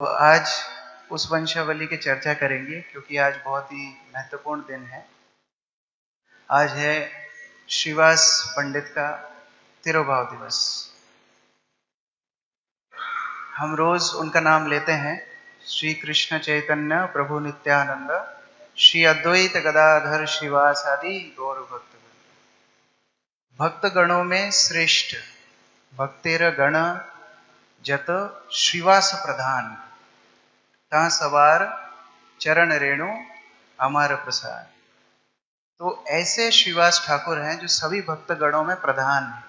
तो आज उस वंशावली की चर्चा करेंगे क्योंकि आज बहुत ही महत्वपूर्ण दिन है। आज है श्रीवास पंडित का तिरोभाव दिवस। हम रोज उनका नाम लेते हैं। श्री कृष्ण चैतन्य प्रभु नित्यानंद, श्री अद्वैत गदाधर श्रीवास आदि गौर भक्त गणों में श्रेष्ठ, भक्तेर गण जत श्रीवास प्रधान, ता सवार चरण रेणु अमर प्रसाद। तो ऐसे श्रीवास ठाकुर हैं जो सभी भक्त गणों में प्रधान हैं।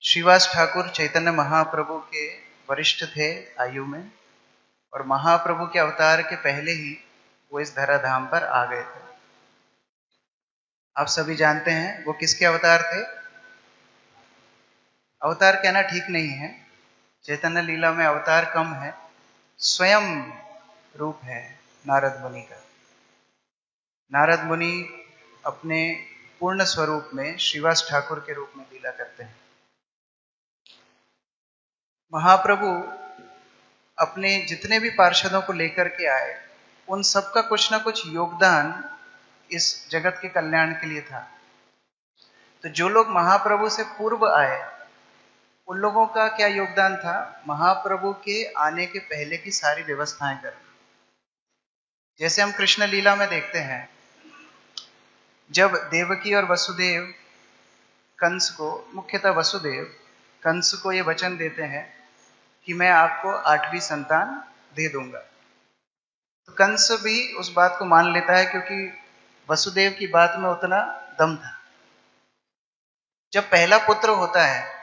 श्रीवास ठाकुर चैतन्य महाप्रभु के वरिष्ठ थे आयु में, और महाप्रभु के अवतार के पहले ही वो इस धराधाम पर आ गए थे। आप सभी जानते हैं वो किसके अवतार थे। अवतार कहना ठीक नहीं है, चैतन्य लीला में अवतार कम है, स्वयं रूप है नारद मुनि का। नारद मुनि अपने पूर्ण स्वरूप में श्रीवास ठाकुर के रूप में लीला करते हैं। महाप्रभु अपने जितने भी पार्षदों को लेकर के आए, उन सबका कुछ ना कुछ योगदान इस जगत के कल्याण के लिए था। तो जो लोग महाप्रभु से पूर्व आए, उन लोगों का क्या योगदान था? महाप्रभु के आने के पहले की सारी व्यवस्थाएं करना। जैसे हम कृष्ण लीला में देखते हैं, जब देवकी और वसुदेव कंस को, मुख्यतः वसुदेव कंस को ये वचन देते हैं कि मैं आपको 8वीं संतान दे दूंगा, तो कंस भी उस बात को मान लेता है क्योंकि वसुदेव की बात में उतना दम था। जब पहला पुत्र होता है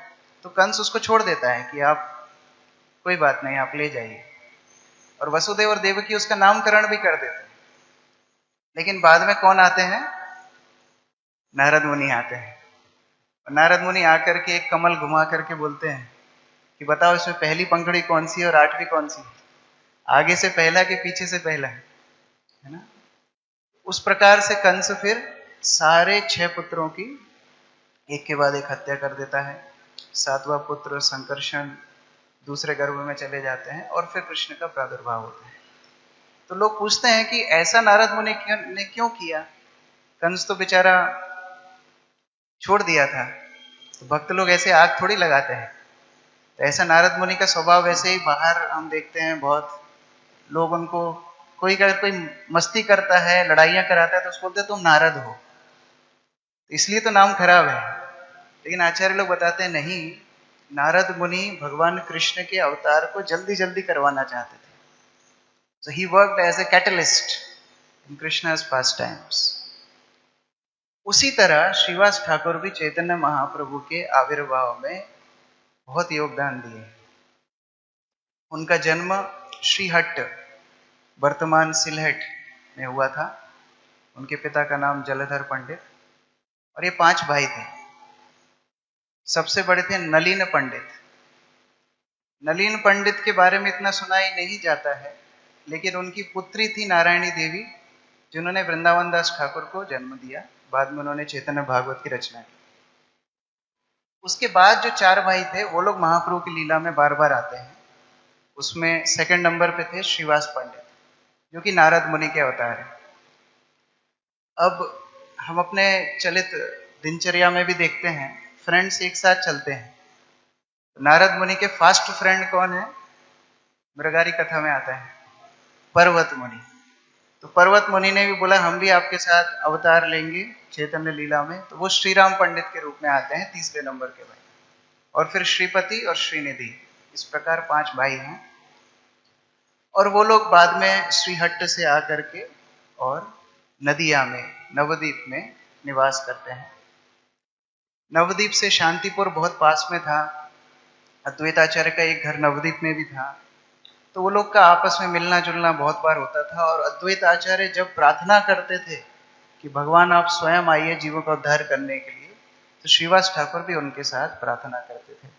तो कंस उसको छोड़ देता है कि आप कोई बात नहीं, आप ले जाइए, और वसुदेव और देवकी उसका नामकरण भी कर देते हैं। लेकिन बाद में कौन आते हैं? नारद मुनि आते हैं। और नारद मुनि आकर के एक कमल घुमा करके बोलते हैं कि बताओ इसमें पहली पंखुड़ी कौन सी है और 8वीं कौन सी है? आगे से पहला कि पीछे से पहला है ना? उस प्रकार से कंस फिर सारे 6 पुत्रों की एक के बाद एक हत्या कर देता है। 7वां पुत्र संकर्षण दूसरे गर्भ में चले जाते हैं और फिर कृष्ण का प्रादुर्भाव होता है। तो लोग पूछते हैं कि ऐसा नारद मुनि ने क्यों किया? कंस तो बेचारा छोड़ दिया था। तो भक्त लोग ऐसे आग थोड़ी लगाते हैं। तो ऐसा नारद मुनि का स्वभाव वैसे ही बाहर हम देखते हैं, बहुत लोग उनको, कोई अगर कोई मस्ती करता है, लड़ाइयां कराता है, तो उसको बोलते हैं तुम नारद हो, इसलिए तो नाम खराब है। लेकिन आचार्य लोग बताते हैं नहीं, नारद मुनि भगवान कृष्ण के अवतार को जल्दी जल्दी करवाना चाहते थे। So he worked as a catalyst in Krishna's pastimes. उसी तरह श्रीवास ठाकुर भी चैतन्य महाप्रभु के आविर्भाव में बहुत योगदान दिए। उनका जन्म श्रीहट्ट, वर्तमान सिलहट में हुआ था। उनके पिता का नाम जलधर पंडित, और ये 5 भाई थे। सबसे बड़े थे नलिन पंडित। नलिन पंडित के बारे में इतना सुनाई नहीं जाता है, लेकिन उनकी पुत्री थी नारायणी देवी, जिन्होंने वृंदावन दास ठाकुर को जन्म दिया। बाद में उन्होंने चैतन्य भागवत की रचना की। उसके बाद जो 4 भाई थे वो लोग महाप्रभु की लीला में बार बार आते हैं। उसमें सेकंड नंबर पे थे श्रीवास पंडित, जो कि नारद मुनि के अवतार हैं। अब हम अपने चलित दिनचर्या में भी देखते हैं, फ्रेंड्स एक साथ चलते हैं। नारद मुनि के फास्ट फ्रेंड कौन है? मृगारी कथा में आता है पर्वत मुनि। तो पर्वत मुनि ने भी बोला हम भी आपके साथ अवतार लेंगे चैतन्य लीला में। तो वो श्रीराम पंडित के रूप में आते हैं, 3रे नंबर के भाई। और फिर श्रीपति और श्रीनिधि, इस प्रकार 5 भाई हैं। और वो लोग बाद में श्रीहट्ट से आकर के और नदिया में, नवद्वीप में निवास करते हैं। नवद्वीप से शांतिपुर बहुत पास में था। अद्वैताचार्य का एक घर नवद्वीप में भी था। तो वो लोग का आपस में मिलना जुलना बहुत बार होता था। और अद्वैत आचार्य जब प्रार्थना करते थे कि भगवान आप स्वयं आइए जीवों का उद्धार करने के लिए, तो श्रीवास ठाकुर भी उनके साथ प्रार्थना करते थे।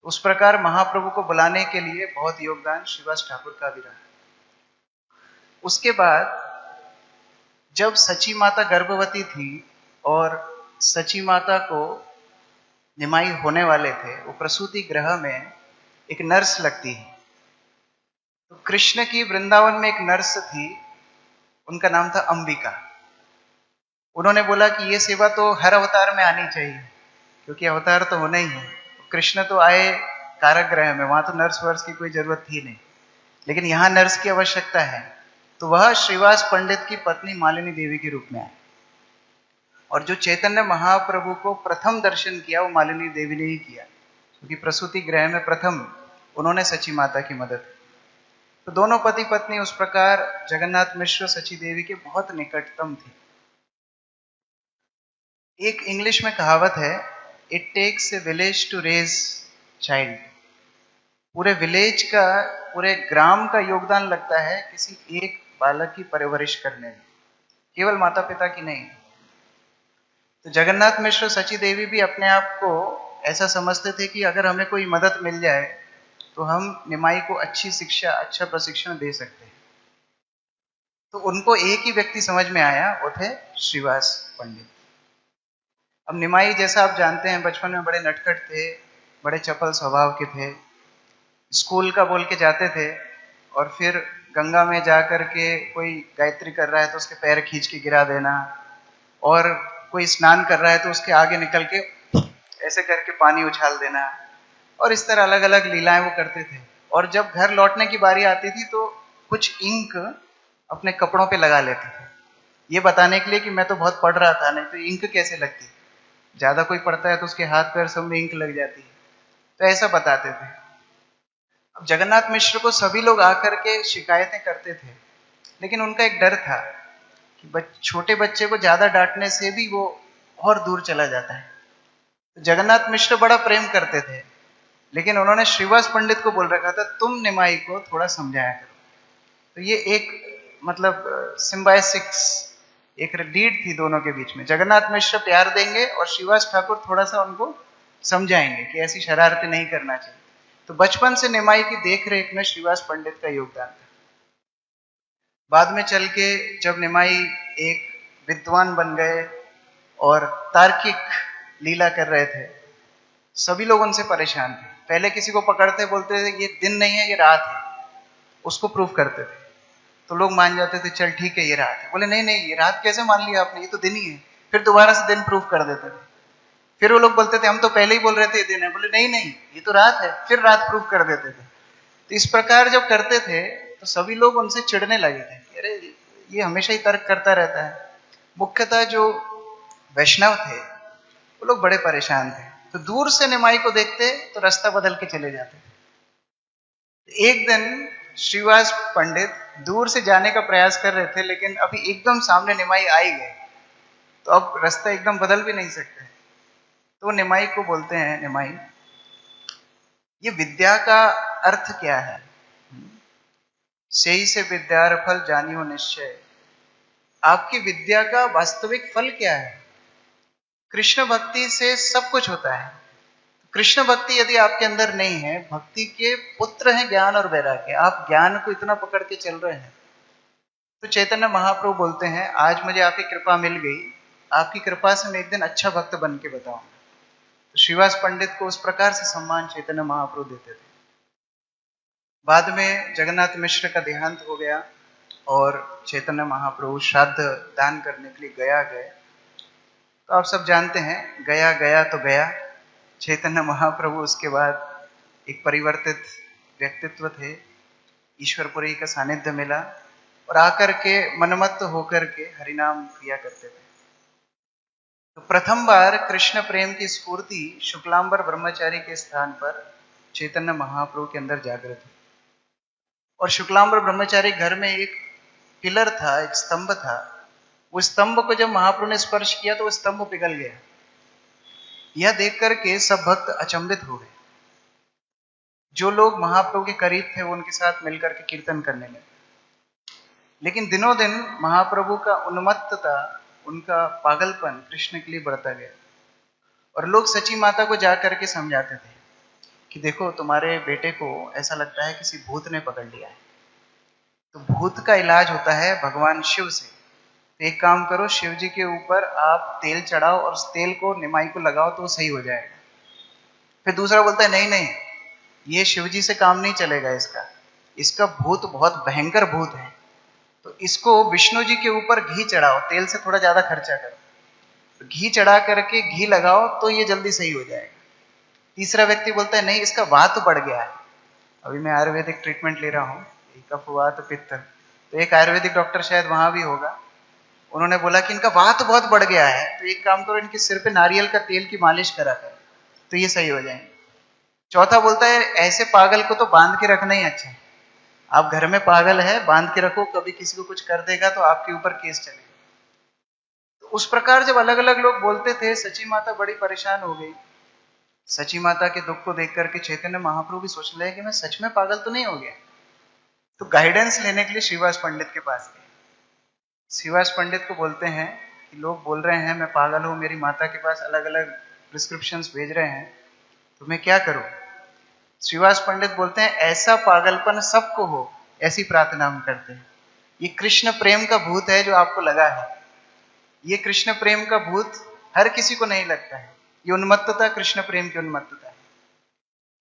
उस प्रकार महाप्रभु को बुलाने के लिए बहुत योगदान श्रीवास ठाकुर का भी रहा। उसके बाद जब सची माता गर्भवती थी और सची माता को निमाई होने वाले थे, वो प्रसूति गृह में एक नर्स लगती है। तो कृष्ण की वृंदावन में एक नर्स थी, उनका नाम था अंबिका। उन्होंने बोला कि ये सेवा तो हर अवतार में आनी चाहिए, क्योंकि अवतार तो होना ही है। कृष्ण तो आए कारागृह में, वहां तो नर्स वर्स की कोई जरूरत थी नहीं, लेकिन यहाँ नर्स की आवश्यकता है। तो वह श्रीवास पंडित की पत्नी मालिनी देवी के रूप में आई, और जो चैतन्य महाप्रभु को प्रथम दर्शन किया वो मालिनी देवी ने ही किया, क्योंकि प्रसूति गृह में प्रथम उन्होंने सची माता की मदद की। तो दोनों पति पत्नी उस प्रकार जगन्नाथ मिश्र सची देवी के बहुत निकटतम थे। एक इंग्लिश में कहावत है, it takes a village to raise child. पूरे विलेज का, पूरे ग्राम का योगदान लगता है किसी एक बालक की परवरिश करने में, केवल माता पिता की नहीं। तो जगन्नाथ मिश्र सची देवी भी अपने आप को ऐसा समझते थे कि अगर हमें कोई मदद मिल जाए तो हम निमाई को अच्छी शिक्षा, अच्छा प्रशिक्षण दे सकते हैं। तो उनको एक ही व्यक्ति समझ में आया, वो थे श्रीवास पंडित। अब निमाई, जैसा आप जानते हैं, बचपन में बड़े नटखट थे, बड़े चपल स्वभाव के थे। स्कूल का बोल के जाते थे, और फिर गंगा में जा कर के कोई गायत्री कर रहा है तो उसके पैर खींच के गिरा देना, और कोई स्नान कर रहा है तो उसके आगे निकल के ऐसे करके पानी उछाल देना, और इस तरह अलग अलग लीलाएं वो करते थे। और जब घर लौटने की बारी आती थी तो कुछ इंक अपने कपड़ों पे लगा लेते थे, ये बताने के लिए कि मैं तो बहुत पढ़ रहा था, नहीं तो इंक कैसे लगती, ज्यादा कोई पढ़ता है तो उसके हाथ पैर सब में इंक लग जाती है, तो ऐसा बताते थे। अब जगन्नाथ मिश्र को सभी लोग आकर के शिकायतें करते थे, लेकिन उनका एक डर था कि छोटे बच्चे को ज्यादा डांटने से भी वो और दूर चला जाता है। तो जगन्नाथ मिश्र बड़ा प्रेम करते थे, लेकिन उन्होंने श्रीवास पंडित को बोल रखा था, तुम निमाई को थोड़ा समझाया करो। तो ये एक मतलब सिम्बायोसिस, एक डीड थी दोनों के बीच में। जगन्नाथ मिश्र प्यार देंगे और श्रीवास ठाकुर थोड़ा सा उनको समझाएंगे कि ऐसी शरारतें नहीं करना चाहिए। तो बचपन से निमाई की देख रेख में श्रीवास पंडित का योगदान था। बाद में चल के जब निमाई एक विद्वान बन गए और तार्किक लीला कर रहे थे, सभी लोग उनसे परेशान थे। पहले किसी को पकड़ते बोलते थे ये दिन नहीं है, ये रात है, उसको प्रूफ करते थे, तो लोग मान जाते थे, चल ठीक है ये रात है। बोले नहीं नहीं, ये रात कैसे मान लिया आपने, ये तो दिन ही है। फिर दोबारा से दिन प्रूफ कर देते थे। फिर वो लोग बोलते थे हम तो पहले ही बोल रहे थे ये दिन है। बोले नहीं नहीं, ये तो रात है। फिर रात प्रूफ कर देते थे। तो इस प्रकार जब करते थे तो सभी लोग उनसे चिढ़ने लगे थे, अरे ये हमेशा ही तर्क करता रहता है। मुख्यतः जो वैष्णव थे वो लोग बड़े परेशान थे, तो दूर से निमाई को देखते तो रास्ता बदल के चले जाते थे। एक दिन श्रीवास पंडित दूर से जाने का प्रयास कर रहे थे, लेकिन अभी एकदम सामने निमाई आ ही गए, तो अब रास्ता एकदम बदल भी नहीं सकते। तो निमाई को बोलते हैं, निमाई ये विद्या का अर्थ क्या है? सेई से विद्यार फल जानियो निश्चय। आपकी विद्या का वास्तविक फल क्या है? कृष्ण भक्ति से सब कुछ होता है। कृष्ण भक्ति यदि आपके अंदर नहीं है, भक्ति के पुत्र हैं ज्ञान और वैराग्य, आप ज्ञान को इतना पकड़ के चल रहे हैं। तो चैतन्य महाप्रभु बोलते हैं, आज मुझे आपकी कृपा मिल गई, आपकी कृपा से मैं एक दिन अच्छा भक्त बन के बताऊंगा। तो श्रीवास पंडित को उस प्रकार से सम्मान चैतन्य महाप्रभु देते थे। बाद में जगन्नाथ मिश्र का देहांत हो गया और चैतन्य महाप्रभु श्राद्ध दान करने के लिए गया गए। तो आप सब जानते हैं, गया गया तो गया। चैतन्य महाप्रभु उसके बाद एक परिवर्तित व्यक्तित्व थे, ईश्वरपुरी का सानिध्य मिला और आकर के मनमत्त होकर के हरिनाम किया करते थे। तो प्रथम बार कृष्ण प्रेम की स्फूर्ति शुक्लांबर ब्रह्मचारी के स्थान पर चैतन्य महाप्रभु के अंदर जागृत हुई। और शुक्लांबर ब्रह्मचारी घर में एक पिलर था, एक स्तंभ था। वो स्तंभ को जब महाप्रभु ने स्पर्श किया तो वो स्तंभ पिघल गया। यह देख करके सब भक्त अचंभित हो गए। जो लोग महाप्रभु के करीब थे वो उनके साथ मिलकर के कीर्तन करने लगे। लेकिन दिनों दिन महाप्रभु का उन्मत्तता, उनका पागलपन कृष्ण के लिए बढ़ता गया। और लोग सची माता को जाकर के समझाते थे कि देखो तुम्हारे बेटे को ऐसा लगता है किसी भूत ने पकड़ लिया है। तो भूत का इलाज होता है भगवान शिव से। तो एक काम करो, शिव जी के ऊपर आप तेल चढ़ाओ और उस तेल को निमाई को लगाओ तो वो सही हो जाएगा। फिर दूसरा बोलता है नहीं नहीं, ये शिव जी से काम नहीं चलेगा इसका, इसका भूत बहुत भयंकर भूत है, तो इसको विष्णु जी के ऊपर घी चढ़ाओ, तेल से थोड़ा ज्यादा खर्चा करो, तो घी चढ़ा करके घी लगाओ तो ये जल्दी सही हो जाएगा। तीसरा व्यक्ति बोलता है नहीं, इसका वात बढ़ गया है। अभी मैं आयुर्वेदिक ट्रीटमेंट ले रहा हूँ, कफ वात पित्त, तो एक आयुर्वेदिक डॉक्टर शायद वहां भी होगा, उन्होंने बोला कि इनका वात बहुत बढ़ गया है, तो एक काम करो, इनके सिर पे नारियल का तेल की मालिश करा कर, तो ये सही हो जाएंगे। चौथा बोलता है ऐसे पागल को तो बांध के रखना ही अच्छा है, आप घर में पागल है, बांध के रखो, कभी किसी को कुछ कर देगा तो आपके ऊपर केस चलेगा। तो उस प्रकार जब अलग अलग लोग बोलते थे, सची माता बड़ी परेशान हो गई। सची माता के दुख को देख करके चैतन्य महाप्रभु भी सोच रहे कि मैं सच में पागल तो नहीं हो गया। तो गाइडेंस लेने के लिए श्रीवास पंडित के पास गए। श्रीवास पंडित को बोलते हैं कि लोग बोल रहे हैं मैं पागल हूं, मेरी माता के पास अलग अलग प्रिस्क्रिप्शंस भेज रहे हैं, तो मैं क्या करूं। श्रीवास पंडित बोलते हैं ऐसा पागलपन सबको हो ऐसी प्रार्थना हम करते हैं। ये कृष्ण प्रेम का भूत है जो आपको लगा है, ये कृष्ण प्रेम का भूत हर किसी को नहीं लगता है, ये उन्मत्तता कृष्ण प्रेम की उन्मत्तता है।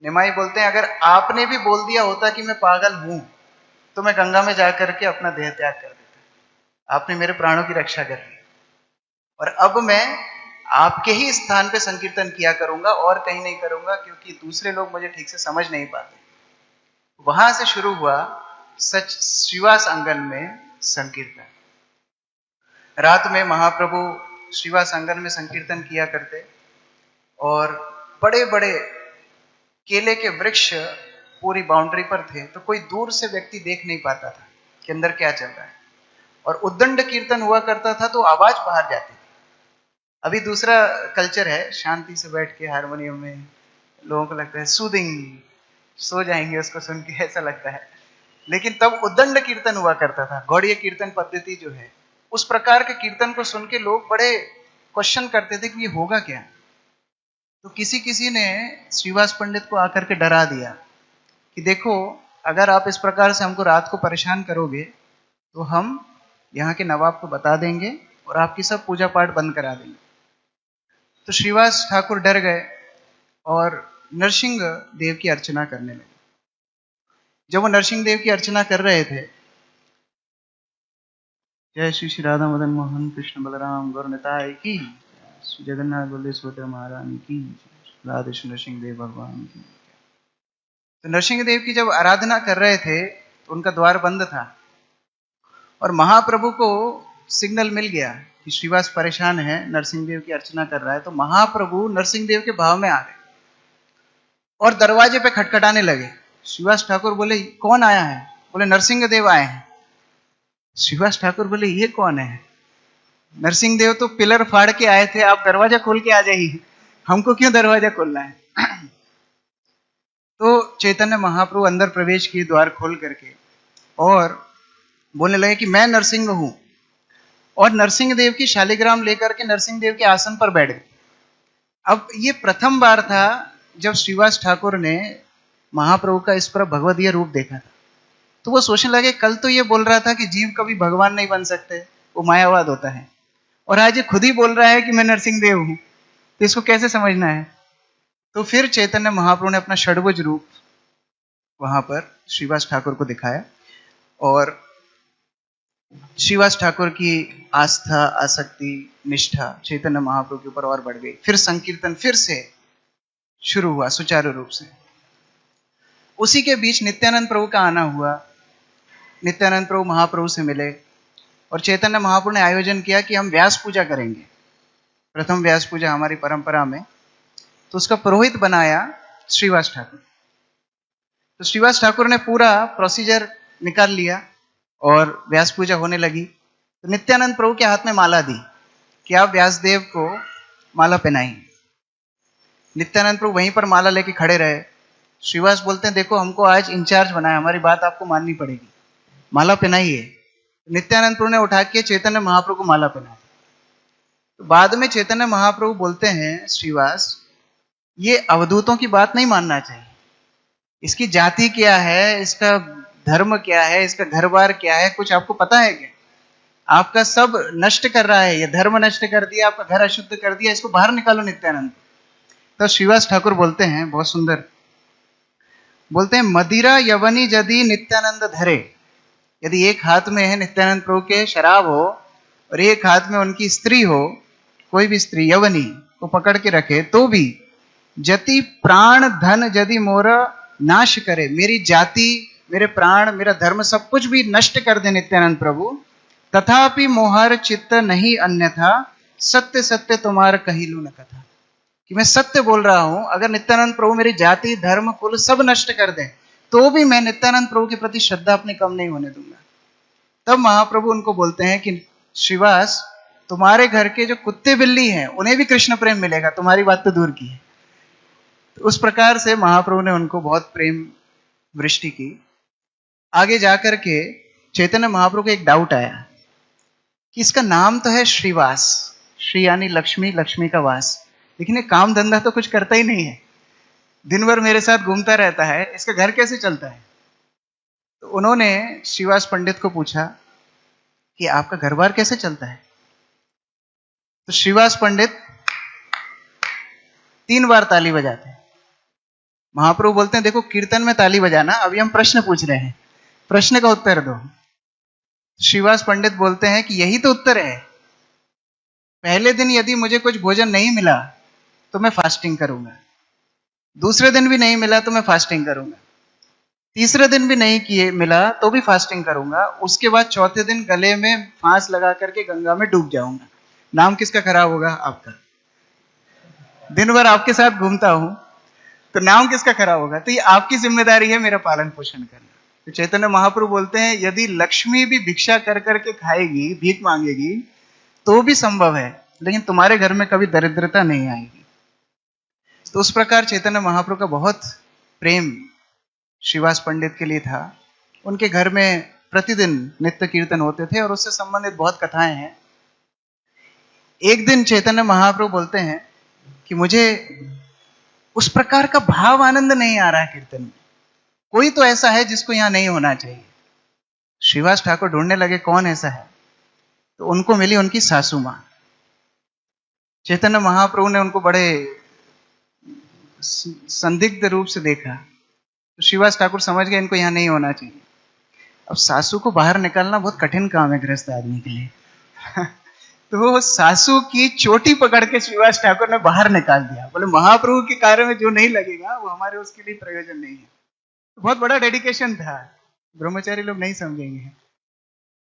निमाई बोलते हैं अगर आपने भी बोल दिया होता कि मैं पागल हूं, तो मैं गंगा में जाकर के अपना देह त्याग कर देता। आपने मेरे प्राणों की रक्षा कर ली, और अब मैं आपके ही स्थान पे संकीर्तन किया करूंगा और कहीं नहीं करूंगा, क्योंकि दूसरे लोग मुझे ठीक से समझ नहीं पाते। वहां से शुरू हुआ सच श्रीवास आंगन में संकीर्तन। रात में महाप्रभु श्रीवास आंगन में संकीर्तन किया करते, और बड़े बड़े केले के वृक्ष पूरी बाउंड्री पर थे, तो कोई दूर से व्यक्ति देख नहीं पाता था कि अंदर क्या चल रहा है। और उद्दंड कीर्तन हुआ करता था तो आवाज बाहर जाती थी। अभी दूसरा कल्चर है, शांति से बैठ के हारमोनियम में लोगों को लगता है सूदिंग, सो जाएंगे उसको सुन के, ऐसा लगता है। लेकिन तब उद्दंड कीर्तन हुआ करता था, गौड़ीय कीर्तन पद्धति जो है, उस प्रकार के कीर्तन को सुन के लोग बड़े क्वेश्चन करते थे कि ये होगा क्या। तो किसी किसी ने श्रीवास पंडित को आकर के डरा दिया कि देखो अगर आप इस प्रकार से हमको रात को परेशान करोगे तो हम यहाँ के नवाब को बता देंगे और आपकी सब पूजा पाठ बंद करा देंगे। तो श्रीवास ठाकुर डर गए और नरसिंह देव की अर्चना करने लगे। जब वो नरसिंह देव की अर्चना कर रहे थे, जय श्री श्री राधा मदन मोहन कृष्ण बलराम गौर निताय की, श्री जगन्नाथ बलदेव सुभद्रा महारानी की, राधे श्री नरसिंह देव भगवान की। तो नरसिंह देव की जब आराधना कर रहे थे तो उनका द्वार बंद था, और महाप्रभु को सिग्नल मिल गया कि श्रीवास परेशान है, नरसिंह देव की अर्चना कर रहा है। तो महाप्रभु नरसिंह देव के भाव में आ गए और दरवाजे पे खटखटाने लगे। श्रीवास ठाकुर बोले कौन आया है? बोले नरसिंह देव आए हैं। श्रीवास ठाकुर बोले ये कौन है? नरसिंह देव तो पिलर फाड़ के आए थे, आप दरवाजा खोल के आ जाइए, हमको क्यों दरवाजा खोलना है? तो चैतन्य महाप्रभु अंदर प्रवेश किए द्वार खोल करके और बोलने लगे कि मैं नरसिंह हूं, और नरसिंह देव की शालिग्राम लेकर के नरसिंह देव के आसन पर बैठ गए। अब ये प्रथम बार था जब श्रीवास ठाकुर ने महाप्रभु का इस पर भगवदीय रूप देखा था। तो वो सोचने लगे कल तो ये बोल रहा था कि जीव कभी भगवान नहीं बन सकते, वो मायावाद होता है, और आज ये खुद ही बोल रहा है कि मैं नरसिंह देव हूं, तो इसको कैसे समझना है। तो फिर चैतन्य महाप्रभु ने अपना षड्भुज रूप वहां पर श्रीवास ठाकुर को दिखाया, और श्रीवास ठाकुर की आस्था, आसक्ति, निष्ठा चैतन्य महाप्रभु के ऊपर और बढ़ गई। फिर संकीर्तन फिर से शुरू हुआ सुचारू रूप से। उसी के बीच नित्यानंद प्रभु का आना हुआ। नित्यानंद प्रभु महाप्रभु से मिले और चैतन्य महाप्रभु ने आयोजन किया कि हम व्यास पूजा करेंगे, प्रथम व्यास पूजा हमारी परंपरा में। तो उसका पुरोहित बनाया श्रीवास ठाकुर। तो श्रीवास ठाकुर ने पूरा प्रोसीजर निकाल लिया और व्यास पूजा होने लगी। तो नित्यानंद प्रभु के हाथ में माला दी कि आप व्यासदेव को माला पहनाइए। नित्यानंद प्रभु वहीं पर माला लेके खड़े रहे। श्रीवास बोलते हैं देखो हमको आज इंचार्ज बनाया, हमारी बात आपको माननी पड़ेगी, माला पहनाइए। नित्यानंद प्रभु ने उठा के चैतन्य महाप्रभु को माला पहनाई। तो बाद में चैतन्य महाप्रभु बोलते हैं श्रीवास ये अवधूतों की बात नहीं मानना चाहिए, इसकी जाति क्या है, इसका धर्म क्या है, इसका घर बार क्या है, कुछ आपको पता है क्या? आपका सब नष्ट कर रहा है, ये धर्म नष्ट कर दिया, आपका घर अशुद्ध कर दिया, इसको बाहर निकालो नित्यानंद। तो श्रीवास ठाकुर बोलते हैं बहुत सुंदर, बोलते हैं मदिरा यवनी यदि नित्यानंद धरे, यदि एक हाथ में है नित्यानंद प्रभु के शराब हो और एक हाथ में उनकी स्त्री हो, कोई भी स्त्री यवनी को पकड़ के रखे, तो भी जति प्राण धन यदि मोरा नाश करे, मेरी जाति, मेरे प्राण, मेरा धर्म सब कुछ भी नष्ट कर दे नित्यानंद प्रभु, तथापि मोहर चित्त नहीं अन्यथा, सत्य सत्य तुम्हारा कहिलू न कथा। कि मैं सत्य बोल रहा हूं, अगर नित्यानंद प्रभु मेरी जाति धर्म कुल सब नष्ट कर दें तो भी मैं नित्यानंद प्रभु के प्रति श्रद्धा अपनी कम नहीं होने दूंगा। तब महाप्रभु उनको बोलते हैं कि श्रीवास, तुम्हारे घर के जो कुत्ते बिल्ली हैं उन्हें भी कृष्ण प्रेम मिलेगा, तुम्हारी बात तो दूर की है। तो उस प्रकार से महाप्रभु ने उनको बहुत प्रेम वृष्टि की। आगे जाकर के चैतन्य महाप्रभु को एक डाउट आया कि इसका नाम तो है श्रीवास, श्री यानी लक्ष्मी, लक्ष्मी का वास, लेकिन ये काम धंधा तो कुछ करता ही नहीं है, दिन भर मेरे साथ घूमता रहता है, इसका घर कैसे चलता है। तो उन्होंने श्रीवास पंडित को पूछा कि आपका घर बार कैसे चलता है। तो श्रीवास पंडित 3 बार ताली बजाते हैं। महाप्रभु बोलते हैं देखो कीर्तन में ताली बजाना, अभी हम प्रश्न पूछ रहे हैं, प्रश्न का उत्तर दो। श्रीवास पंडित बोलते हैं कि यही तो उत्तर है, पहले दिन यदि मुझे कुछ भोजन नहीं मिला तो मैं फास्टिंग करूंगा, दूसरे दिन भी नहीं मिला तो मैं फास्टिंग करूंगा, तीसरे दिन भी नहीं किए मिला तो भी फास्टिंग करूंगा, उसके बाद चौथे दिन गले में फांस लगा करके गंगा में डूब जाऊंगा। नाम किसका खराब होगा? आपका। दिन भर आपके साथ घूमता हूं तो नाम किसका खराब होगा? तो ये आपकी जिम्मेदारी है मेरा पालन पोषण करना। तो चैतन्य महाप्रभु बोलते हैं यदि लक्ष्मी भी भिक्षा कर करके खाएगी, भीख मांगेगी तो भी संभव है, लेकिन तुम्हारे घर में कभी दरिद्रता नहीं आएगी। तो उस प्रकार चैतन्य महाप्रभु का बहुत प्रेम श्रीवास पंडित के लिए था। उनके घर में प्रतिदिन नित्य कीर्तन होते थे और उससे संबंधित बहुत कथाएं हैं। एक दिन चैतन्य महाप्रभु बोलते हैं कि मुझे उस प्रकार का भाव आनंद नहीं आ रहा है कीर्तन में, कोई तो ऐसा है जिसको यहां नहीं होना चाहिए। श्रीवास ठाकुर ढूंढने लगे कौन ऐसा है, तो उनको मिली उनकी सासू मां। चैतन्य महाप्रभु ने उनको बड़े संदिग्ध रूप से देखा, तो श्रीवास ठाकुर समझ गए इनको यहां नहीं होना चाहिए। अब सासू को बाहर निकालना बहुत कठिन काम है गृहस्थ आदमी के लिए तो सासू की चोटी पकड़ के श्रीवास ठाकुर ने बाहर निकाल दिया। बोले महाप्रभु के कार्य में जो नहीं लगेगा वो हमारे उसके लिए प्रयोजन नहीं है। तो बहुत बड़ा डेडिकेशन था, ब्रह्मचारी लोग नहीं समझेंगे।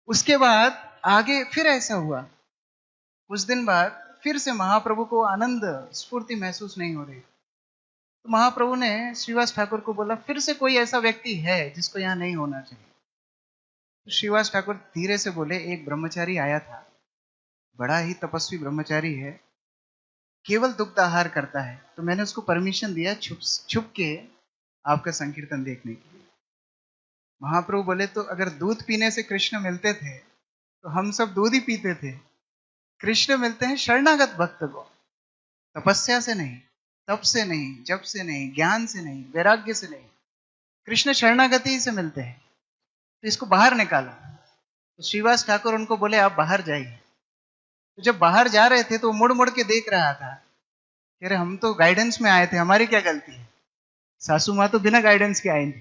उसके बाद आगे फिर ऐसा हुआ, कुछ दिन बाद फिर से महाप्रभु को आनंद स्फूर्ति महसूस नहीं हो रही। तो महाप्रभु ने श्रीवास ठाकुर को बोला फिर से कोई ऐसा व्यक्ति है जिसको यहाँ नहीं होना चाहिए। तो श्रीवास ठाकुर धीरे से बोले एक ब्रह्मचारी आया था, बड़ा ही तपस्वी ब्रह्मचारी है, केवल दुग्ध आहार करता है, तो मैंने उसको परमिशन दिया छुप के आपका संकीर्तन देखने के लिए। महाप्रभु बोले तो अगर दूध पीने से कृष्ण मिलते थे तो हम सब दूध ही पीते थे। कृष्ण मिलते हैं शरणागत भक्त को, तपस्या से नहीं, तप से नहीं, जप से नहीं, ज्ञान से नहीं, वैराग्य से नहीं, कृष्ण शरणागति से मिलते हैं। तो इसको बाहर निकाला। तो श्रीवास ठाकुर उनको बोले आप बाहर जाइए। तो जब बाहर जा रहे थे तो मुड़ मुड़ के देख रहा था, कह रहे हम तो गाइडेंस में आए थे, हमारी क्या गलती है, सासू माँ तो बिना गाइडेंस के आई थी।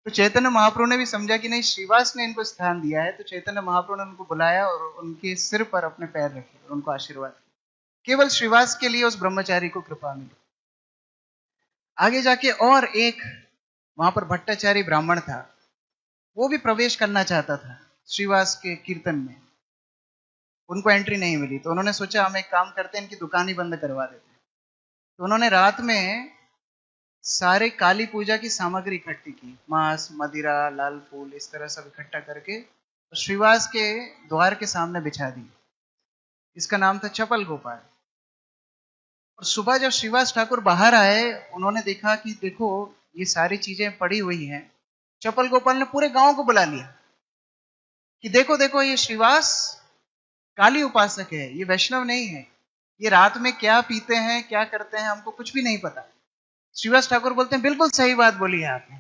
तो चैतन्य महाप्रभु ने भी समझा कि नहीं श्रीवास ने इनको स्थान दिया है, तो चैतन्य महाप्रभु ने उनको बुलाया और उनके सिर पर अपने पैर रखे और उनको आशीर्वाद किया। केवल श्रीवास के लिए उस ब्रह्मचारी को कृपा मिली। आगे जाके और एक वहां पर भट्टाचारी ब्राह्मण था, वो भी प्रवेश करना चाहता था श्रीवास के कीर्तन में, उनको एंट्री नहीं मिली। तो उन्होंने सोचा हम एक काम करते हैं, इनकी दुकान ही बंद करवा देते हैं। तो उन्होंने रात में सारे काली पूजा की सामग्री इकट्ठी की, मांस, मदिरा, लाल फूल, इस तरह सब इकट्ठा करके तो श्रीवास के द्वार के सामने बिछा दी। इसका नाम था चपल गोपाल। और सुबह जब श्रीवास ठाकुर बाहर आए, उन्होंने देखा कि देखो ये सारी चीजें पड़ी हुई हैं। चपल गोपाल ने पूरे गांव को बुला लिया कि देखो देखो ये श्रीवास काली उपासक है, ये वैष्णव नहीं है, ये रात में क्या पीते हैं क्या करते हैं हमको कुछ भी नहीं पता। श्रीवास ठाकुर बोलते हैं बिल्कुल सही बात बोली है आपने,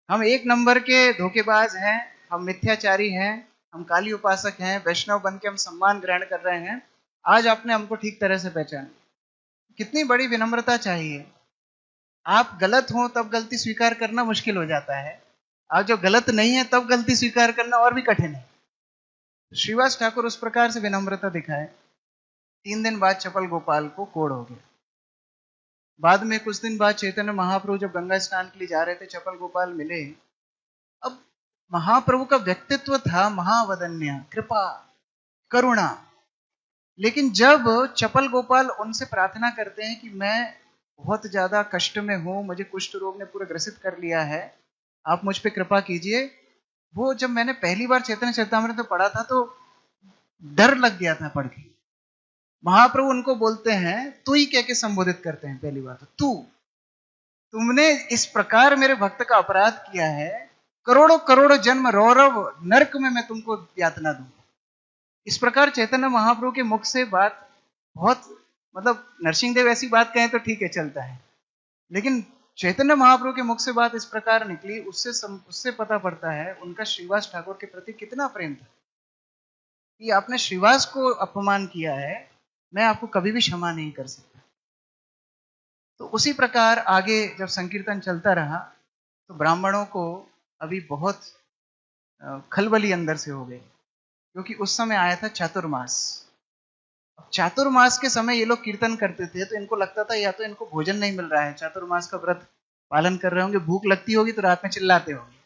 हम 1 नंबर के धोखेबाज हैं, हम मिथ्याचारी हैं, हम काली उपासक हैं, वैष्णव बन के हम सम्मान ग्रहण कर रहे हैं, आज आपने हमको ठीक तरह से पहचाना। कितनी बड़ी विनम्रता चाहिए आप गलत हो तब गलती स्वीकार करना मुश्किल हो जाता है, आप जब गलत नहीं है तब गलती स्वीकार करना और भी कठिन है। श्रीवास ठाकुर उस प्रकार से विनम्रता दिखाए। 3 दिन बाद चपल गोपाल को कोढ़ हो गया। बाद में कुछ दिन बाद चैतन्य महाप्रभु जब गंगा स्नान के लिए जा रहे थे, चपल गोपाल मिले। अब महाप्रभु का व्यक्तित्व था महावदन्य, कृपा, करुणा। लेकिन जब चपल गोपाल उनसे प्रार्थना करते हैं कि मैं बहुत ज्यादा कष्ट में हूं, मुझे कुष्ठ रोग ने पूरा ग्रसित कर लिया है, आप मुझ पे कृपा कीजिए। वो जब मैंने पहली बार चैतन्य चरितामृत में पढ़ा था तो डर लग गया था पढ़ के। महाप्रभु उनको बोलते हैं, तू ही कह के संबोधित करते हैं पहली बार, तो तू, तुमने इस प्रकार मेरे भक्त का अपराध किया है, करोड़ों करोड़ों जन्म रौरव नरक में मैं तुमको यातना दूंगा। इस प्रकार चैतन्य महाप्रभु के मुख से बात बहुत, मतलब नरसिंह देव ऐसी बात कहें तो ठीक है, चलता है, लेकिन चैतन्य महाप्रभु के मुख से बात इस प्रकार निकली, उससे पता पड़ता है उनका श्रीवास ठाकुर के प्रति कितना प्रेम था कि आपने श्रीवास को अपमान किया है, मैं आपको कभी भी क्षमा नहीं कर सकता। तो उसी प्रकार आगे जब संकीर्तन चलता रहा तो ब्राह्मणों को अभी बहुत खलबली अंदर से हो गई, क्योंकि उस समय आया था चातुर्मास। चातुर्मास के समय ये लोग कीर्तन करते थे तो इनको लगता था या तो इनको भोजन नहीं मिल रहा है, चातुर्मास का व्रत पालन कर रहे होंगे, भूख लगती होगी तो रात में चिल्लाते होंगे।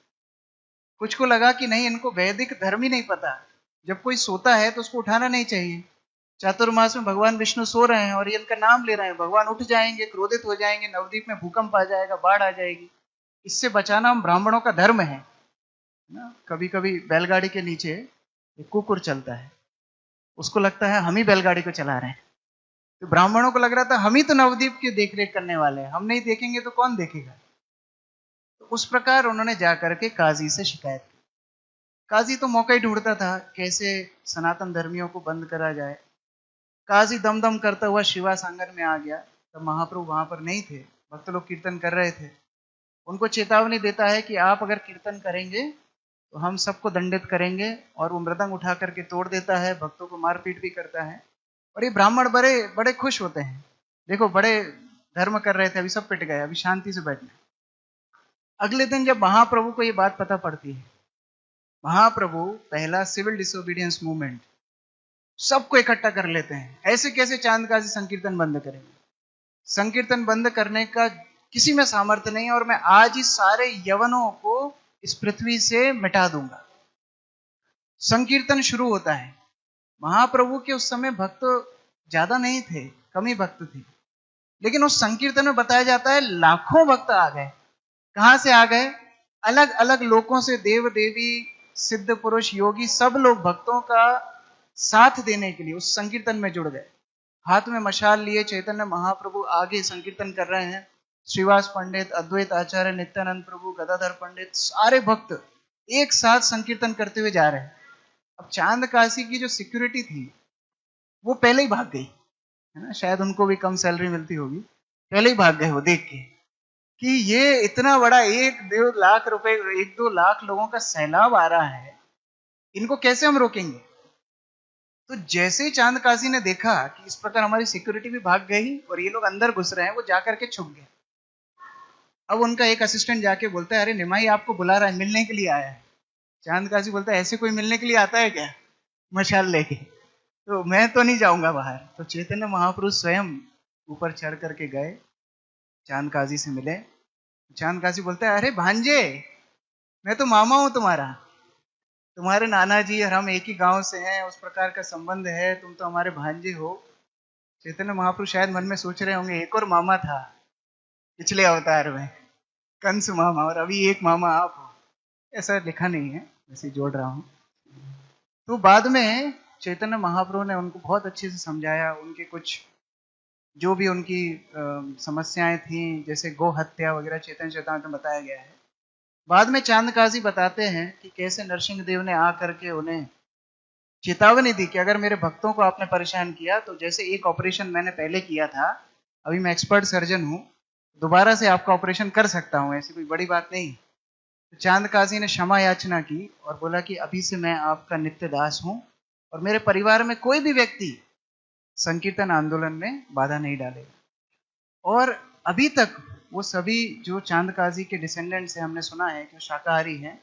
कुछ को लगा कि नहीं, इनको वैदिक धर्म ही नहीं पता, जब कोई सोता है तो उसको उठाना नहीं चाहिए। चातुर्मास में भगवान विष्णु सो रहे हैं और ये इनका नाम ले रहे हैं, भगवान उठ जाएंगे, क्रोधित हो जाएंगे, नवद्वीप में भूकंप आ जाएगा, बाढ़ आ जाएगी, इससे बचाना हम ब्राह्मणों का धर्म है ना। कभी कभी बैलगाड़ी के नीचे एक कुकुर चलता है, उसको लगता है हम ही बैलगाड़ी को चला रहे हैं, तो ब्राह्मणों को लग रहा था हम ही तो नवद्वीप की देखरेख करने वाले हैं, हम नहीं देखेंगे तो कौन देखेगा। तो उस प्रकार उन्होंने जाकर के काजी से शिकायत की। काजी तो मौका ही ढूंढता था कैसे सनातन धर्मियों को बंद करा जाए। काजी दम दम करता हुआ श्रीवास आंगन में आ गया, तब महाप्रभु वहां पर नहीं थे, भक्त लोग कीर्तन कर रहे थे। उनको चेतावनी देता है कि आप अगर कीर्तन करेंगे तो हम सबको दंडित करेंगे, और वो मृदंग उठा करके तोड़ देता है, भक्तों को मारपीट भी करता है। और ये ब्राह्मण बड़े बड़े खुश होते हैं, देखो बड़े धर्म कर रहे थे, अभी सब पिट गए, अभी शांति से बैठना। अगले दिन जब महाप्रभु को ये बात पता पड़ती है, महाप्रभु पहला सिविल डिसोबीडियंस मूवमेंट सबको इकट्ठा कर लेते हैं। ऐसे कैसे चांद काजी संकीर्तन बंद करेंगे, संकीर्तन बंद करने का किसी में सामर्थ्य नहीं है, और मैं आज ही सारे यवनों को इस पृथ्वी से मिटा दूंगा। संकीर्तन शुरू होता है। महाप्रभु के उस समय भक्त ज्यादा नहीं थे, कम ही भक्त थे, लेकिन उस संकीर्तन में बताया जाता है लाखों भक्त आ गए। कहां से आ गए? अलग अलग लोकों से, देव देवी, सिद्ध पुरुष, योगी, सब लोग भक्तों का साथ देने के लिए उस संकीर्तन में जुड़ गए। हाथ में मशाल लिए चैतन्य महाप्रभु आगे संकीर्तन कर रहे हैं। श्रीवास पंडित, अद्वैत आचार्य, नित्यानंद प्रभु, गदाधर पंडित, सारे भक्त एक साथ संकीर्तन करते हुए जा रहे हैं। अब चांद काशी की जो सिक्योरिटी थी वो पहले ही भाग गई, है ना, शायद उनको भी कम सैलरी मिलती होगी, पहले ही भाग गए वो देख के कि ये इतना बड़ा 1-2 लाख रुपए, 1-2 लाख लोगों का सैलाब आ रहा है, इनको कैसे हम रोकेंगे। तो जैसे ही चांद काजी ने देखा कि इस प्रकार हमारी सिक्योरिटी भी भाग गई और ये लोग अंदर घुस रहे हैं, वो जाकर के छुप गए। अब उनका एक असिस्टेंट जाके बोलता है, अरे निमाई आपको बुला रहा है, मिलने के लिए आया है। चांद काजी बोलता है, ऐसे कोई मिलने के लिए आता है क्या मशाल लेके, तो मैं तो नहीं जाऊंगा बाहर। तो चैतन्य महाप्रभु स्वयं ऊपर चढ़ करके गए, चांद काजी से मिले। चांद काजी बोलता है, अरे भांजे, मैं तो मामा हूं तुम्हारा, तुम्हारे नाना जी और हम एक ही गांव से हैं, उस प्रकार का संबंध है, तुम तो हमारे भांजे हो। चैतन्य महाप्रभु शायद मन में सोच रहे होंगे, एक और मामा था पिछले अवतार में, कंस मामा, और अभी एक मामा आप हो। ऐसा लिखा नहीं है, वैसे जोड़ रहा हूं। तो बाद में चैतन्य महाप्रभु ने उनको बहुत अच्छे से समझाया, उनके कुछ जो भी उनकी समस्याएं थी, जैसे गो हत्या वगैरह चैतन्य चरितामृत में बताया गया है। बाद में चांद काजी बताते हैं कि कैसे नरसिंह देव ने आकर के उन्हें चेतावनी दी कि अगर मेरे भक्तों को आपने परेशान किया तो जैसे एक ऑपरेशन मैंने पहले किया था, अभी मैं एक्सपर्ट सर्जन हूं, दोबारा से आपका ऑपरेशन कर सकता हूं, ऐसी कोई बड़ी बात नहीं। तो चांद काजी ने क्षमा याचना की और बोला कि अभी से मैं आपका नित्य दास हूं और मेरे परिवार में कोई भी व्यक्ति संकीर्तन आंदोलन में बाधा नहीं डालेगा। और अभी तक वो सभी जो चांद काजी के डिसेंडेंट्स हैं, हमने सुना है कि वो शाकाहारी हैं।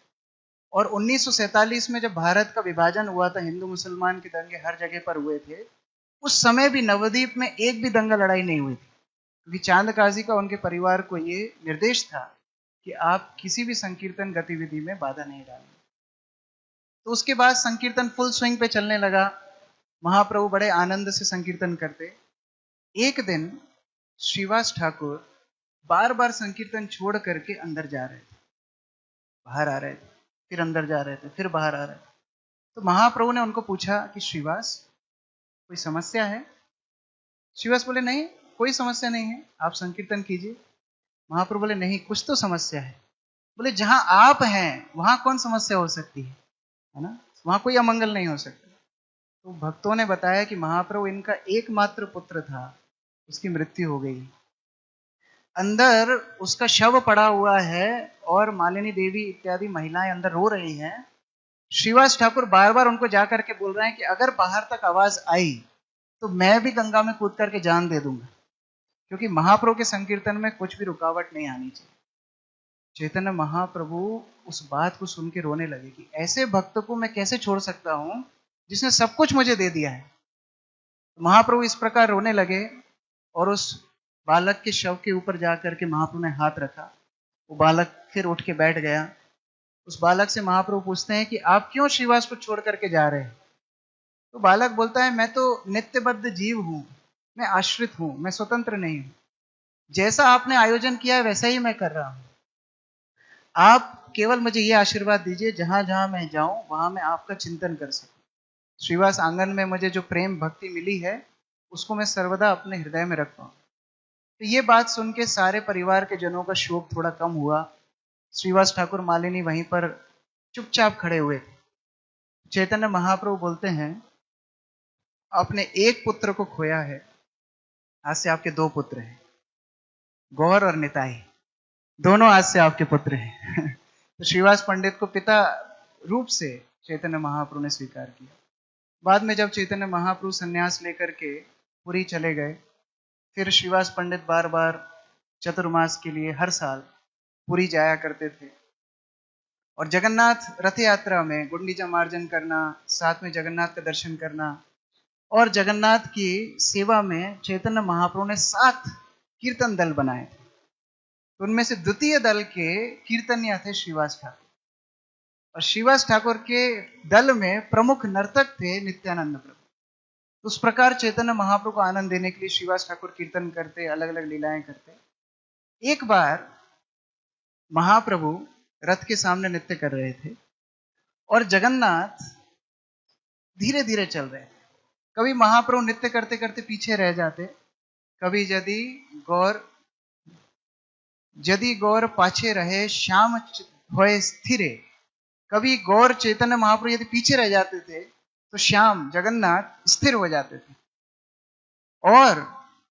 और 1947 में जब भारत का विभाजन हुआ था, हिंदू मुसलमान के दंगे हर जगह पर हुए थे, उस समय भी नवद्वीप में एक भी दंगा लड़ाई नहीं हुई थी, क्योंकि चांद काजी का उनके परिवार को ये निर्देश था कि आप किसी भी संकीर्तन गतिविधि में बाधा नहीं डालें। तो उसके बाद संकीर्तन फुल स्विंग पे चलने लगा। महाप्रभु बड़े आनंद से संकीर्तन करते। एक दिन श्रीवास ठाकुर बार बार संकीर्तन छोड़ करके अंदर जा रहे थे, बाहर आ रहे थे, फिर अंदर जा रहे थे, फिर बाहर आ रहे थे। तो महाप्रभु ने उनको पूछा कि श्रीवास, कोई समस्या है? श्रीवास बोले, नहीं, कोई समस्या नहीं है, आप संकीर्तन कीजिए। महाप्रभु बोले, नहीं, कुछ तो समस्या है। बोले, जहां आप हैं वहां कौन समस्या हो सकती है ना, वहां कोई अमंगल नहीं हो सकता। तो भक्तों ने बताया कि महाप्रभु इनका एकमात्र पुत्र था, उसकी मृत्यु हो गई, अंदर उसका शव पड़ा हुआ है और मालिनी देवी इत्यादि महिलाएं अंदर रो रही हैं। श्रीवास ठाकुर बार बार उनको जाकर के बोल रहे हैं कि अगर बाहर तक आवाज आई तो मैं भी गंगा में कूद करके जान दे दूंगा, क्योंकि महाप्रभु के संकीर्तन में कुछ भी रुकावट नहीं आनी चाहिए। चैतन्य महाप्रभु उस बात को सुन के रोने लगे कि ऐसे भक्त को मैं कैसे छोड़ सकता हूं जिसने सब कुछ मुझे दे दिया है। महाप्रभु इस प्रकार रोने लगे और उस बालक के शव के ऊपर जाकर के महाप्रभु ने हाथ रखा। वो बालक फिर उठ के बैठ गया। उस बालक से महाप्रभु पूछते हैं कि आप क्यों श्रीवास को छोड़ करके जा रहे हैं? तो बालक बोलता है, मैं तो नित्यबद्ध जीव हूं, मैं आश्रित हूं, मैं स्वतंत्र नहीं हूं, जैसा आपने आयोजन किया है वैसा ही मैं कर रहा हूं। आप केवल मुझे ये आशीर्वाद दीजिए, जहां जहां मैं जाऊं वहां मैं आपका चिंतन कर सकूं। श्रीवास आंगन में मुझे जो प्रेम भक्ति मिली है उसको मैं सर्वदा अपने हृदय में रख पाऊं। तो ये बात सुन के सारे परिवार के जनों का शोक थोड़ा कम हुआ। श्रीवास ठाकुर मालिनी वहीं पर चुपचाप खड़े हुए थे। चैतन्य महाप्रभु बोलते हैं, आपने एक पुत्र को खोया है, आज से आपके दो पुत्र हैं, गौर और निताई, दोनों आज से आपके पुत्र हैं। तो श्रीवास पंडित को पिता रूप से चैतन्य महाप्रभु ने स्वीकार किया। बाद में जब चैतन्य महाप्रभु संन्यास लेकर के पुरी चले गए, फिर श्रीवास पंडित बार बार चतुर्मास के लिए हर साल पुरी जाया करते थे। और जगन्नाथ रथ यात्रा में गुंडीचा मार्जन करना, साथ में जगन्नाथ का दर्शन करना, और जगन्नाथ की सेवा में चैतन्य महाप्रभु ने 7 कीर्तन दल बनाए थे। तो उनमें से द्वितीय दल के कीर्तनिया थे श्रीवास ठाकुर, और श्रीवास ठाकुर के दल में प्रमुख नर्तक थे नित्यानंद प्रभु। तो उस प्रकार चैतन्य महाप्रभु को आनंद देने के लिए श्रीवास ठाकुर कीर्तन करते, अलग अलग लीलाएं करते। एक बार महाप्रभु रथ के सामने नृत्य कर रहे थे और जगन्नाथ धीरे धीरे चल रहे थे। कभी महाप्रभु नृत्य करते करते पीछे रह जाते, कभी यदि गौर पाछे रहे श्याम होए स्थिरे, कभी गौर चैतन्य महाप्रभु यदि पीछे रह जाते थे तो श्याम जगन्नाथ स्थिर हो जाते थे, और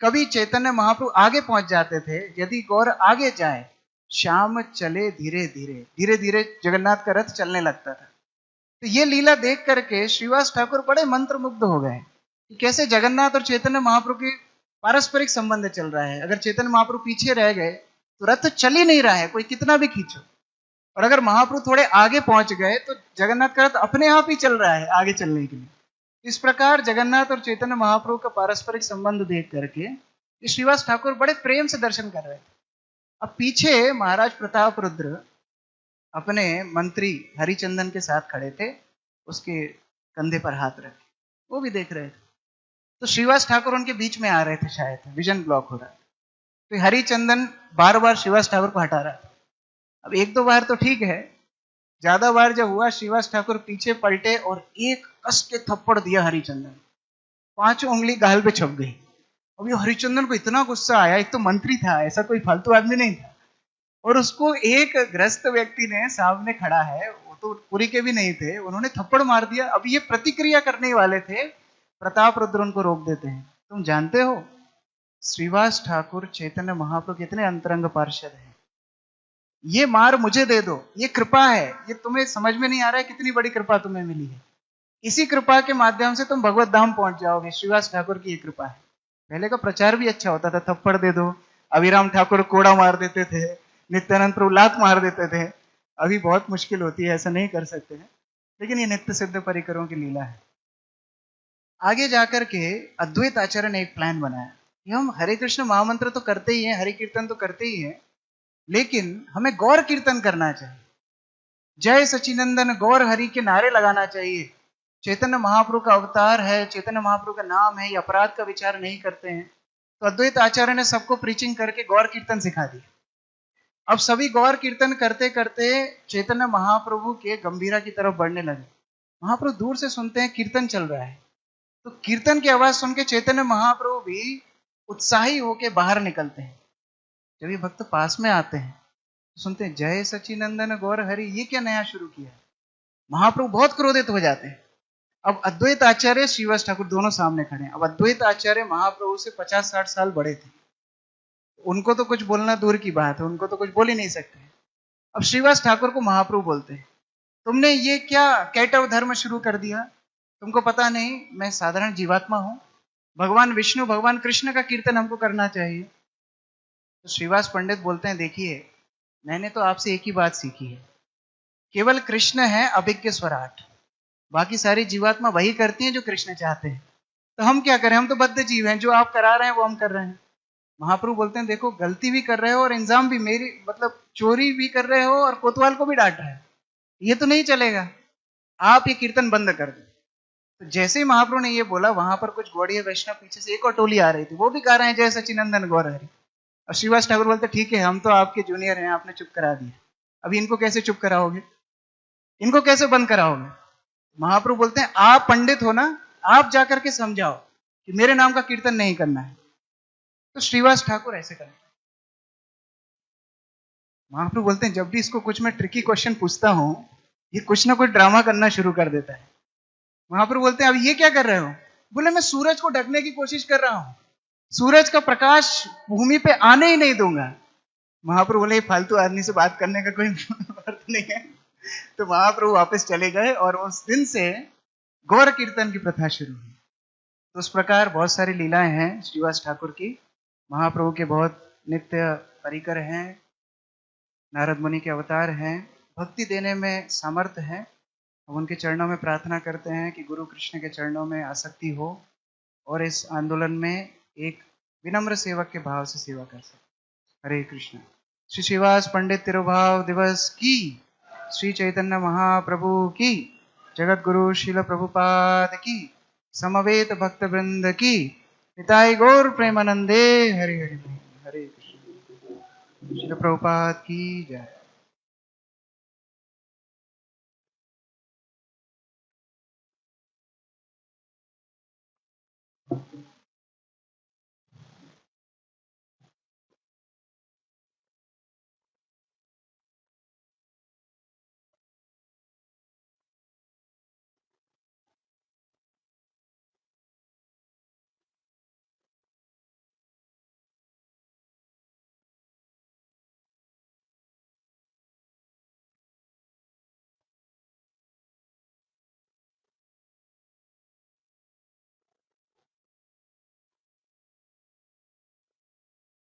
कभी चैतन्य महाप्रभु आगे पहुंच जाते थे, यदि गौर आगे जाए श्याम चले धीरे धीरे, धीरे धीरे जगन्नाथ का रथ चलने लगता था। तो ये लीला देख करके श्रीवास ठाकुर बड़े मंत्रमुग्ध हो गए कि कैसे जगन्नाथ और चैतन्य महाप्रभु के पारस्परिक संबंध चल रहा है। अगर चैतन्य महाप्रभु पीछे रह गए तो रथ चल ही नहीं रहा है, कोई कितना भी खींचो, और अगर महाप्रभु थोड़े आगे पहुंच गए तो जगन्नाथ का रथ अपने आप ही चल रहा है आगे चलने के लिए। इस प्रकार जगन्नाथ और चैतन्य महाप्रभु का पारस्परिक संबंध देख करके श्रीवास ठाकुर बड़े प्रेम से दर्शन कर रहे थे। अब पीछे महाराज प्रताप रुद्र अपने मंत्री हरिचंदन के साथ खड़े थे, उसके कंधे पर हाथ रखे, वो भी देख रहे थे। तो श्रीवास ठाकुर उनके बीच में आ रहे थे, शायद विजन ब्लॉक हो रहा था। तो हरिचंदन बार बार श्रीवास ठाकुर को हटा रहा था। अब एक दो बार तो ठीक है, ज्यादा बार जब हुआ श्रीवास ठाकुर पीछे पलटे और एक कस के थप्पड़ दिया हरिचंदन, 5 उंगली गाल पे छप गई। अब ये हरिचंदन को इतना गुस्सा आया, एक तो मंत्री था, ऐसा कोई फालतू आदमी नहीं था, और उसको एक ग्रस्त व्यक्ति ने सामने खड़ा है, वो तो पुरी के भी नहीं थे, उन्होंने थप्पड़ मार दिया। अब ये प्रतिक्रिया करने वाले थे, प्रताप रुद्र उनको रोक देते हैं। तुम जानते हो श्रीवास ठाकुर चैतन्य महाप्रभु कितने अंतरंग पार्षद हैं, ये मार मुझे दे दो, ये कृपा है, ये तुम्हें समझ में नहीं आ रहा है कितनी बड़ी कृपा तुम्हें मिली है, इसी कृपा के माध्यम से तुम भगवत धाम पहुंच जाओगे। श्रीवास ठाकुर की ये कृपा है। पहले का प्रचार भी अच्छा होता था, थप्पड़ दे दो, अभिराम ठाकुर कोड़ा मार देते थे, नित्यानंद प्रभु लात मार देते थे। अभी बहुत मुश्किल होती है, ऐसा नहीं कर सकते हैं, लेकिन ये नित्य सिद्ध परिकरों की लीला है। आगे जाकर के अद्वैत आचार्य ने एक प्लान बनाया कि हम हरे कृष्ण महामंत्र तो करते ही हैं, हरि कीर्तन तो करते ही हैं, लेकिन हमें गौर कीर्तन करना चाहिए। जय सचिनंदन गौर हरि के नारे लगाना चाहिए। चैतन्य महाप्रभु का अवतार है, चैतन्य महाप्रभु का नाम है, ये अपराध का विचार नहीं करते हैं। तो अद्वैत आचार्य ने सबको प्रीचिंग करके गौर कीर्तन सिखा दिया। अब सभी गौर कीर्तन करते करते चैतन्य महाप्रभु के गंभीरा की तरफ बढ़ने लगे। महाप्रभु दूर से सुनते हैं कीर्तन चल रहा है, तो कीर्तन की आवाज सुन के चैतन्य महाप्रभु भी उत्साही होके बाहर निकलते हैं। जब ये भक्त पास में आते हैं तो सुनते हैं जय सचिनंदन गौर हरि, ये क्या नया शुरू किया। महाप्रभु बहुत क्रोधित हो जाते हैं। अब अद्वैत आचार्य श्रीवास ठाकुर दोनों सामने खड़े हैं। अब अद्वैत आचार्य महाप्रभु से 50-60 साल बड़े थे, उनको तो कुछ बोलना दूर की बात है, उनको तो कुछ बोल ही नहीं सकते। अब श्रीवास ठाकुर को महाप्रभु बोलते हैं, तुमने ये क्या कैटव धर्म शुरू कर दिया, तुमको पता नहीं मैं साधारण जीवात्मा हूं, भगवान विष्णु भगवान कृष्ण का कीर्तन हमको करना चाहिए। तो श्रीवास पंडित बोलते हैं, देखिए मैंने तो आपसे एक ही बात सीखी है, केवल कृष्ण है अभिज्ञ स्वराट, बाकी सारी जीवात्मा वही करती हैं जो कृष्ण चाहते हैं। तो हम क्या करें, हम तो बद्ध जीव हैं, जो आप करा रहे हैं वो हम कर रहे हैं। महाप्रभु बोलते हैं, देखो गलती भी कर रहे हो और इंजाम भी, मेरी मतलब चोरी भी कर रहे हो और कोतवाल को भी डांट रहे हो, ये तो नहीं चलेगा, आप ये कीर्तन बंद कर दो। तो जैसे ही महाप्रभु ने ये बोला, वहां पर कुछ गौड़ीय वैष्णव पीछे से एक और टोली आ रही थी, वो भी गा रहे हैं जय सचिनंदन गौर हरि। और श्रीवास ठाकुर बोलते, ठीक है हम तो आपके जूनियर हैं, आपने चुप करा दिया, अभी इनको कैसे चुप कराओगे, इनको कैसे बंद कराओगे। महाप्रभु बोलते हैं, आप पंडित हो ना, आप जाकर के समझाओ कि मेरे नाम का कीर्तन नहीं करना है। तो श्रीवास ठाकुर ऐसे करें। महाप्रभु बोलते हैं, जब भी इसको कुछ मैं ट्रिकी क्वेश्चन पूछता हूं, ये कुछ ना कुछ ड्रामा करना शुरू कर देता है। महाप्रभु बोलते हैं, अब ये क्या कर रहे हो। बोले, मैं सूरज को ढकने की कोशिश कर रहा हूं, सूरज का प्रकाश भूमि पे आने ही नहीं दूंगा। महाप्रभु बोले, फालतू आदमी से बात करने का कोई अर्थ नहीं है। तो महाप्रभु वापस चले गए और उस दिन से गौर कीर्तन की प्रथा शुरू हुई। तो उस प्रकार बहुत सारी लीलाएं हैं श्रीवास ठाकुर की। महाप्रभु के बहुत नित्य परिकर हैं, नारद मुनि के अवतार हैं, भक्ति देने में सामर्थ्य है। हम उनके चरणों में प्रार्थना करते हैं कि गुरु कृष्ण के चरणों में आसक्ति हो और इस आंदोलन में एक विनम्र सेवक के भाव से सेवा कर सके। हरे कृष्ण। श्री श्रीवास पंडित तिरुभाव दिवस की, श्री चैतन्य महाप्रभु की, जगत गुरु श्रील प्रभुपाद की, समवेत भक्त वृंद की, निताई गौर प्रेमानंदे। हरि हरि हरे कृष्ण। श्रील प्रभुपाद की जय।